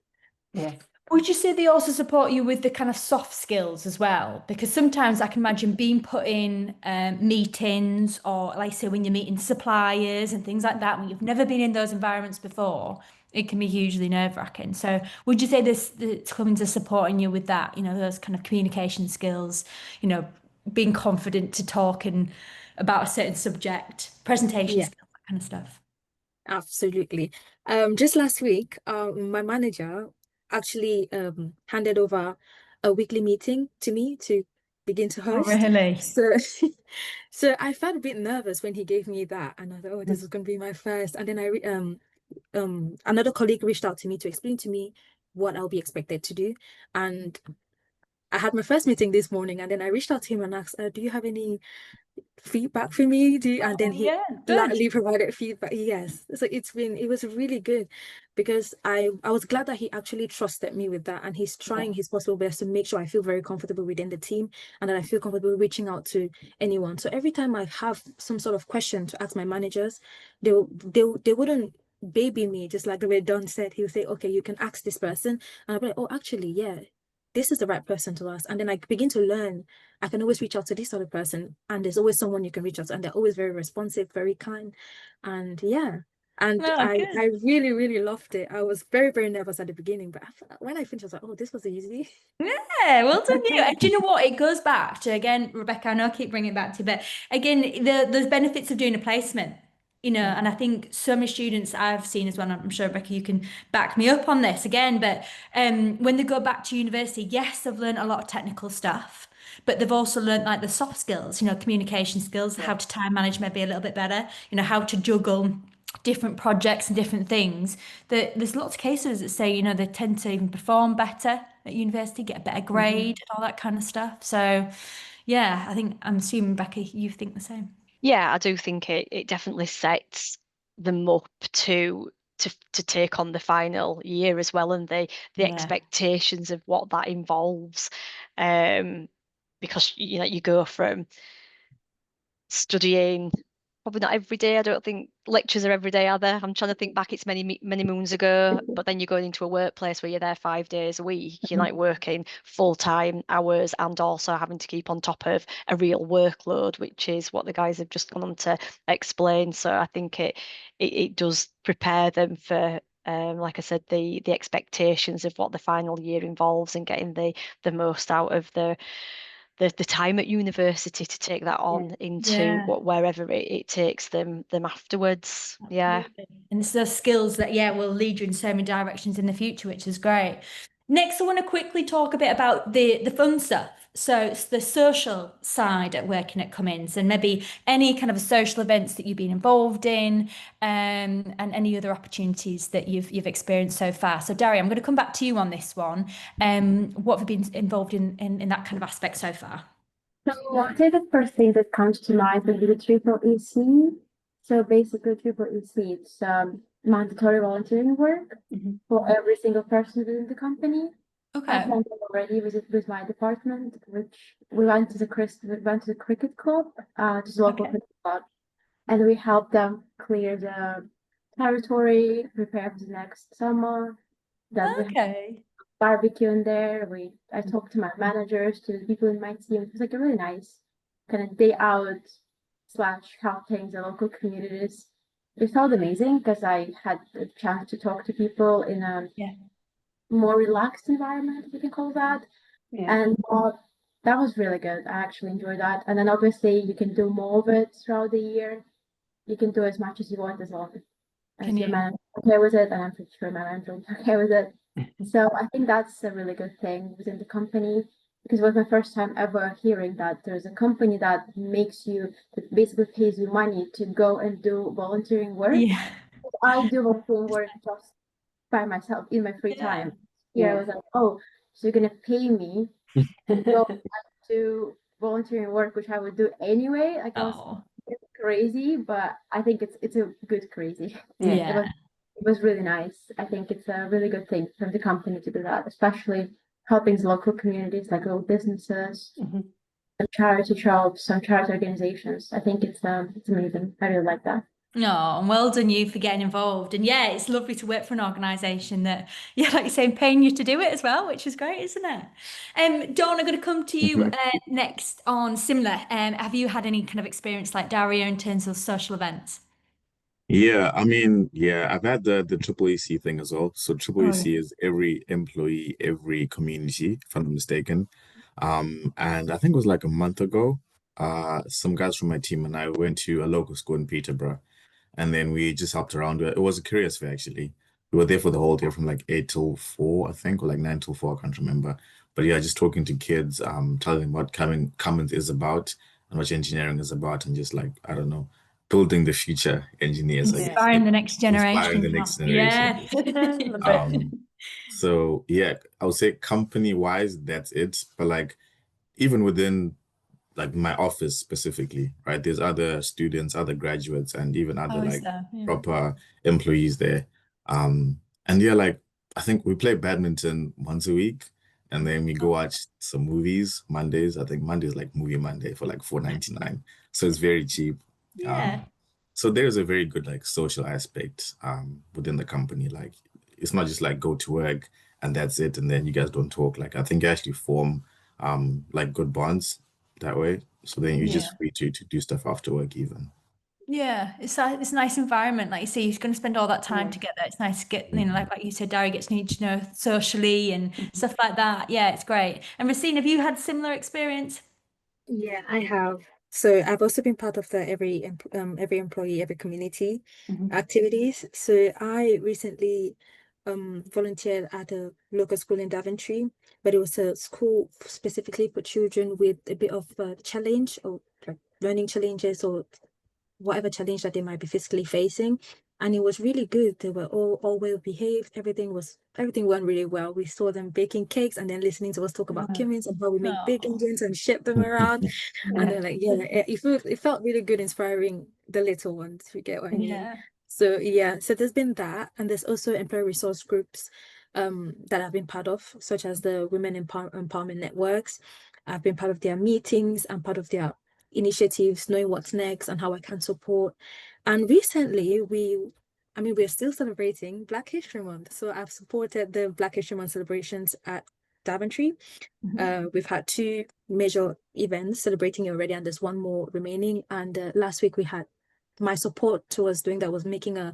Yes. Would you say they also support you with the kind of soft skills as well? Because sometimes I can imagine being put in meetings, or like I say, when you're meeting suppliers and things like that, when you've never been in those environments before, it can be hugely nerve-wracking. So would you say it's coming to supporting you with that, those kind of communication skills, being confident to talk about a certain subject, presentation Yeah, skills, that kind of stuff? absolutely. Just last week, my manager actually handed over a weekly meeting to me to begin to Oh, host. really? So so I felt a bit nervous when he gave me that, and I thought, oh, this is going to be my first. And then another colleague reached out to me to explain to me what I'll be expected to do. And I had my first meeting this morning, and then I reached out to him and asked, do you have any feedback for me? And then he Yeah, good. gladly provided feedback. Yes. So it was really good, because I was glad that he actually trusted me with that, and he's trying his possible best to make sure I feel very comfortable within the team, and that I feel comfortable reaching out to anyone. So every time I have some sort of question to ask my managers, they wouldn't baby me, just like the way Don said. He would say, okay, you can ask this person, and I'll be like, oh, actually, yeah, this is the right person to ask. And then I begin to learn I can always reach out to this other person, and there's always someone you can reach out to, and they're always very responsive, very kind. And yeah, and Oh, I good. really, really loved it. I was very, very nervous at the beginning, but when I finished, I was like, oh, this was easy. Yeah, well done you. And do you know what? It goes back to, again, Rebecca, I know I keep bringing it back to you, but again, there's benefits of doing a placement, and I think so many students I've seen as well, and I'm sure, Rebecca, you can back me up on this again, but when they go back to university, yes, they've learned a lot of technical stuff, but they've also learned like the soft skills, communication skills, how to time manage maybe a little bit better, how to juggle different projects and different things. There's lots of cases that say, they tend to even perform better at university, get a better grade, and all that kind of stuff. So, yeah, I'm assuming, Rebecca, you think the same. Yeah, I do think it definitely sets them up to take on the final year as well, and the Yeah. expectations of what that involves. Because you go from studying probably not every day. I don't think lectures are every day, are they? I'm trying to think back. It's many moons ago. But then you're going into a workplace where you're there 5 days a week. You're like working full-time hours and also having to keep on top of a real workload, which is what the guys have just gone on to explain. So I think it does prepare them for, like I said, the expectations of what the final year involves, and getting the most out of the time at university to take that on into wherever it takes them afterwards. Yeah. And it's those skills that, will lead you in so many directions in the future, which is great. Next, I want to quickly talk a bit about the fun stuff. So it's the social side at working at Cummins, and maybe any kind of social events that you've been involved in, and any other opportunities that you've experienced so far. So Daria, I'm going to come back to you on this one. What have you been involved in that kind of aspect so far? So I'd say the first thing that comes to mind would be the triple EC. So basically, triple EC, it's mandatory volunteering work for every single person within the company. Okay. I've done it already with my department, which we went to the cricket club, just a local cricket club, and we helped them clear the territory, prepare for the next summer. Then we had Okay. barbecue in there. I talked to my managers, to the people in my team. It was like a really nice kind of day out / helping the local communities. It felt amazing because I had the chance to talk to people in a more relaxed environment, if you can call that. And that was really good. I actually enjoyed that. And then obviously you can do more of it throughout the year. you can do as much as you want as long as Can your you? manager is okay with it, and I'm pretty sure my manager is okay with it. So I think that's a really good thing within the company, because it was my first time ever hearing that there's a company that that basically pays you money to go and do volunteering work. Yeah. I do volunteering work just by myself in my free Yeah. time. Here I was like, oh, so you're gonna pay me to go and do volunteering work, which I would do anyway. Like I was Oh, it's crazy, but I think it's a good crazy. yeah. It was really nice. I think it's a really good thing from the company to do that, especially helping local communities like little businesses, Mhm. some charity shops, some charity organizations. I think it's amazing. I really like that. No, and well done you for getting involved. And yeah, it's lovely to work for an organisation that, yeah, like you're saying, paying you to do it as well, which is great, isn't it? Dawn, I'm going to come to you next on similar. Have you had any kind of experience like Daria in terms of social events? Yeah, I mean, yeah, I've had the triple EC thing as well. So triple Oh, EC is every employee, every community, if I'm not mistaken. And I think it was like a month ago, some guys from my team and I went to a local school in Peterborough, and then we just hopped around. It was a curious fair actually. We were there for the whole day from like 8 till 4, I think, or like 9 till 4, I can't remember. But yeah, just talking to kids, telling them what Cummins is about and what engineering is about, and just like, I don't know, building the future engineers, I guess, inspiring the next inspiring the generation. next generation. Yeah. Love it. So yeah, I would say company wise, that's it. But like even within like my office specifically, right? There's other students, other graduates, and even other Oh, is like there? Yeah. proper employees there. And yeah, like I think we play badminton once a week, and then we go watch some movies Mondays. I think Monday's like movie Monday for like 4.99. So it's very cheap. Yeah. Um, so there's a very good like social aspect within the company. Like it's not just like go to work and that's it, and then you guys don't talk. Like I think you actually form like good bonds that way. So then you're Yeah. just free to do stuff after work even. Yeah, it's a nice environment. Like you say, you're going to spend all that time Yeah. together. It's nice to get, Mhm. like you said, Dari gets to need to know socially and Mhm. stuff like that. Yeah, it's great. And Racine, have you had similar experience? Yeah, I have. So I've also been part of the every employee, every community Mhm. activities. So I recently volunteered at a local school in Daventry, but it was a school specifically for children with a bit of challenge or like learning challenges or whatever challenge that they might be physically facing. And it was really good. They were all well behaved. Everything went really well. We saw them baking cakes and then listening to us talk about Yeah. Cummins and how we make big Oh, engines and ship them around. And Yeah. they're like, yeah, it felt really good inspiring the little ones, if you get what I mean. yeah. So yeah, so there's been that, and there's also employee resource groups that I've been part of, such as the Women Empowerment Networks. I've been part of their meetings and part of their initiatives, knowing what's next and how I can support. And recently we're still celebrating Black History Month. So I've supported the Black History Month celebrations at Daventry. We've had two major events celebrating it already, and there's one more remaining. And last week we had my support towards doing that was making a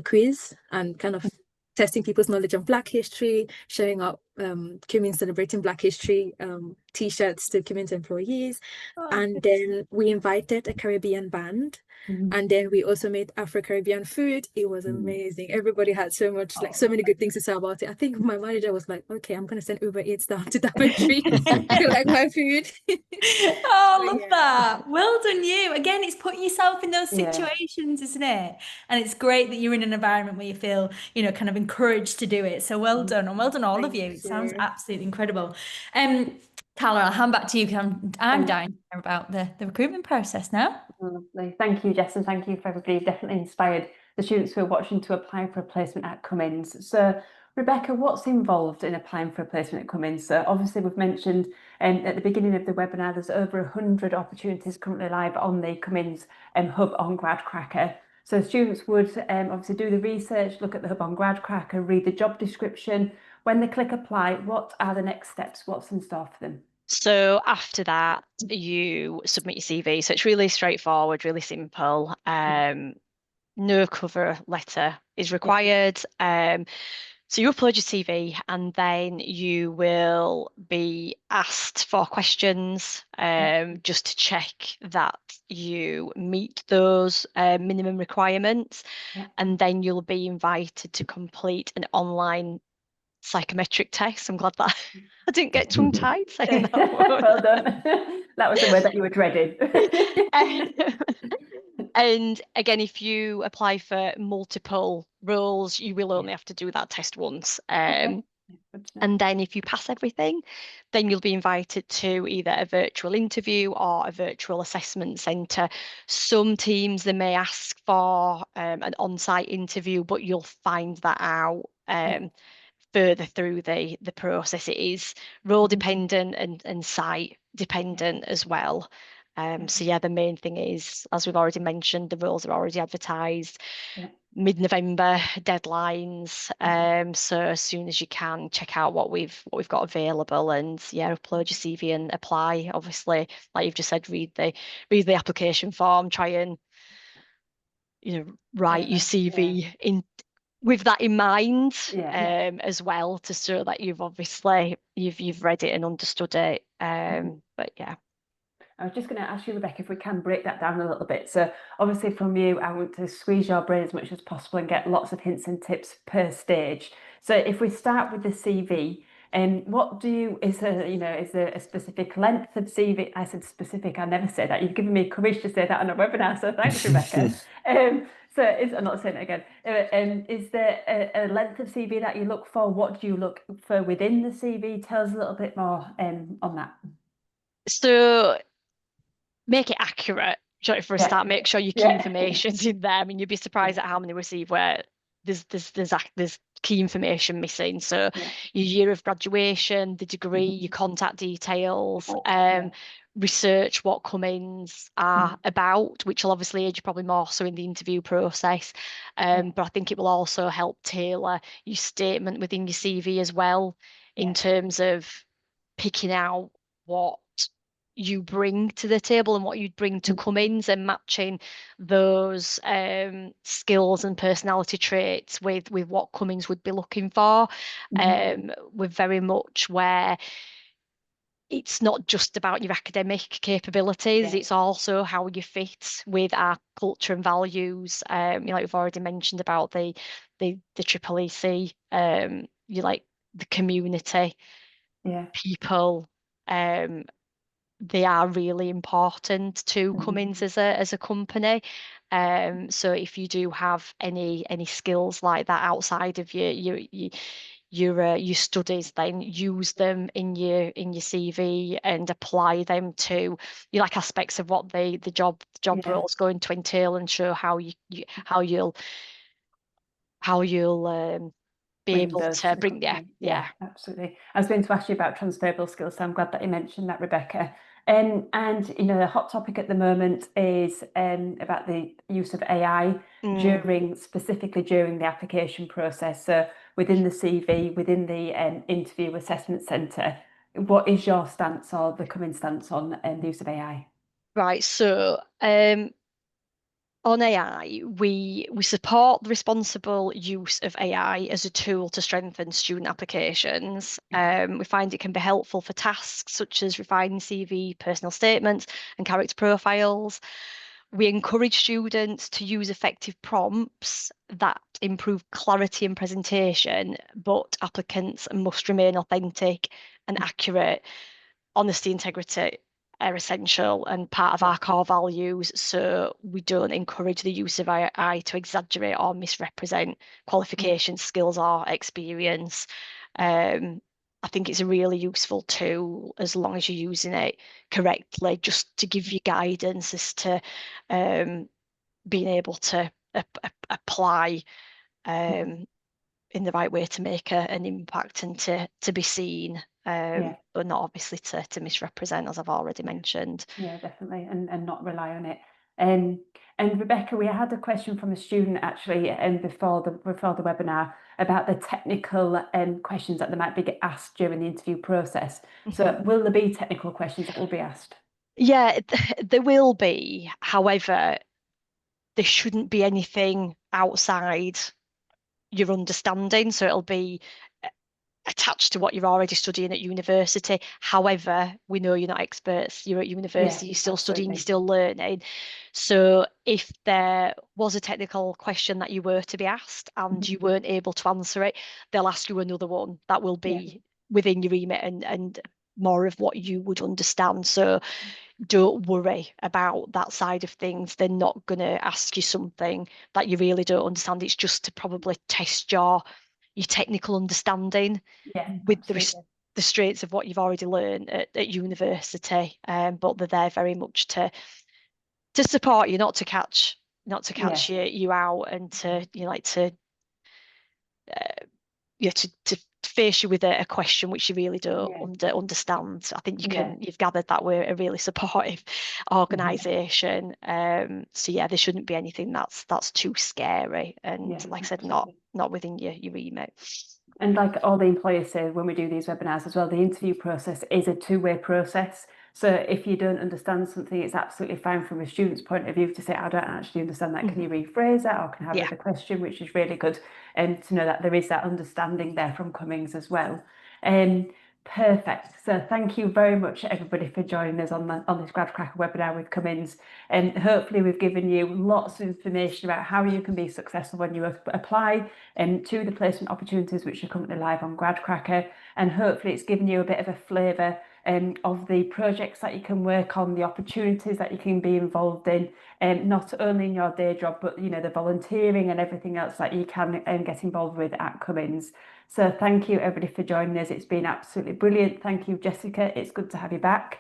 quiz and kind of testing people's knowledge of Black history, showing up Cummins celebrating Black history t-shirts to Cummins employees. Oh, And then we invited a Caribbean band. Mhm. And then we also made Afro-Caribbean food. It was amazing. Everybody had so many good things to say about it. I think my manager was like, okay, I'm gonna send Uber Eats down to Daventry. I like my food. Oh, So, love yeah. that. Well done, you. Again, it's putting yourself in those Yeah. situations, isn't it? And it's great that you're in an environment where you feel, kind of encouraged to do it. So well done, and well done, all of Thank you. It sounds you. absolutely incredible. Tyler, I'll hand back to you because I'm dying to hear about the recruitment process now. Lovely. Thank you, Jess, and thank you for everybody. You've definitely inspired the students who are watching to apply for a placement at Cummins. So, Rebecca, what's involved in applying for a placement at Cummins? So, obviously, we've mentioned at the beginning of the webinar, there's over 100 opportunities currently live on the Cummins hub on Gradcracker. So, students would obviously do the research, look at the hub on Gradcracker, read the job description. When they click apply, what are the next steps? What's in store for them? So after that, you submit your CV. So it's really straightforward, really simple. No cover letter is required. So you upload your CV and then you will be asked for questions just to check that you meet those minimum requirements. Yeah. And then you'll be invited to complete an online psychometric test. I'm glad that I didn't get tongue-tied saying that word. Well done. That was the word that you were dreading. And again, if you apply for multiple roles, you will only have to do that test once. Okay. Good to know. And then if you pass everything, then you'll be invited to either a virtual interview or a virtual assessment centre. Some teams, they may ask for an on-site interview, but you'll find that out further through the process. It is role dependent and site dependent as well. So yeah, the main thing is, as we've already mentioned, the roles are already advertised. Yeah. Mid-November deadlines. So as soon as you can, check out what we've got available, and yeah, upload your CV and apply. Obviously, like you've just said, read the application form, try and write your CV in with that in mind, as well, to show that you've obviously you've read it and understood it. But yeah. I was just going to ask you, Rebecca, if we can break that down a little bit. So obviously from you, I want to squeeze your brain as much as possible and get lots of hints and tips per stage. So if we start with the CV, is there a specific length of CV? I said specific, I never say that. You've given me courage to say that on a webinar, so thanks, Rebecca. I'm not saying it again. Is there a length of CV that you look for? What do you look for within the CV? Tell us a little bit more on that. So make it accurate. For a start, make sure your key information's in there. I mean, you'd be surprised at how many receive where there's key information missing. So your year of graduation, the degree, your contact details, research what Cummins are about, which will obviously aid you probably more so in the interview process. But I think it will also help tailor your statement within your CV as well, in terms of picking out what you bring to the table and what you'd bring to Cummins, and matching those skills and personality traits with what Cummins would be looking for. We're very much where it's not just about your academic capabilities, it's also how you fit with our culture and values. Like we've already mentioned about the triple EC, you like the community, people, they are really important to Cummins as a company. So if you do have any skills like that outside of your studies, then use them in your CV and apply them to aspects of what the job role is going to entail, and show how you'll be able to bring absolutely. I was going to ask you about transferable skills, so I'm glad that you mentioned that, Rebecca. And the hot topic at the moment is about the use of AI specifically during the application process. So within the CV, within the interview assessment centre, what is your stance or the Cummins stance on the use of AI? Right, so on AI, we support the responsible use of AI as a tool to strengthen student applications. We find it can be helpful for tasks such as refining CV, personal statements, and character profiles. We encourage students to use effective prompts that improve clarity and presentation, but applicants must remain authentic and accurate. Honesty, integrity are essential and part of our core values, so we don't encourage the use of AI to exaggerate or misrepresent qualifications, skills, or experience. I think it's a really useful tool as long as you're using it correctly, just to give you guidance as to being able to apply in the right way to make an impact and to be seen, but not obviously to misrepresent, as I've already mentioned. Yeah, definitely, and not rely on it. And Rebecca, we had a question from a student actually, before the webinar, about the technical questions that they might be asked during the interview process. So will there be technical questions that will be asked? Yeah, there will be. However, there shouldn't be anything outside your understanding. So it'll be attached to what you're already studying at university. However, we know you're not experts. You're at university, you're still studying, you're still learning. So if there was a technical question that you were to be asked and you weren't able to answer it, they'll ask you another one that will be within your remit and more of what you would understand. So don't worry about that side of things. They're not going to ask you something that you really don't understand. It's just to probably test your technical understanding with the restraints of what you've already learned at university. But they're there very much to support you, not to catch you out, and to to face you with a question which you really don't understand. I think you've gathered that we're a really supportive organisation. So yeah, there shouldn't be anything that's too scary, and like I said, not within your remit. And like all the employers say when we do these webinars as well, the interview process is a two-way process. So if you don't understand something, it's absolutely fine from a student's point of view to say, I don't actually understand that. Can you rephrase that, or can I have another question? Which is really good to know that there is that understanding there from Cummins as well. Perfect. So thank you very much, everybody, for joining us on this Gradcracker webinar with Cummins. And hopefully we've given you lots of information about how you can be successful when you apply to the placement opportunities which are currently live on Gradcracker. And hopefully it's given you a bit of a flavour of the projects that you can work on, the opportunities that you can be involved in, not only in your day job, but the volunteering and everything else that you can get involved with at Cummins. So thank you everybody for joining us. It's been absolutely brilliant. Thank you, Jessica. It's good to have you back.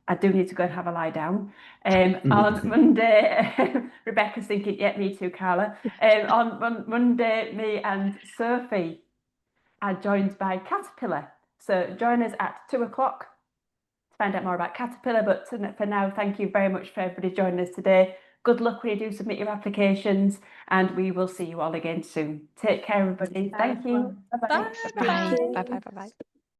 I do need to go and have a lie down. On Monday, Rebecca's thinking, yeah, me too, Carla. On Monday, me and Sophie are joined by Caterpillar. So join us at 2 o'clock to find out more about Caterpillar. But for now, thank you very much for everybody joining us today. Good luck when you do submit your applications, and we will see you all again soon. Take care, everybody. Thank you. Bye. Bye. Bye. Bye. Bye. Bye.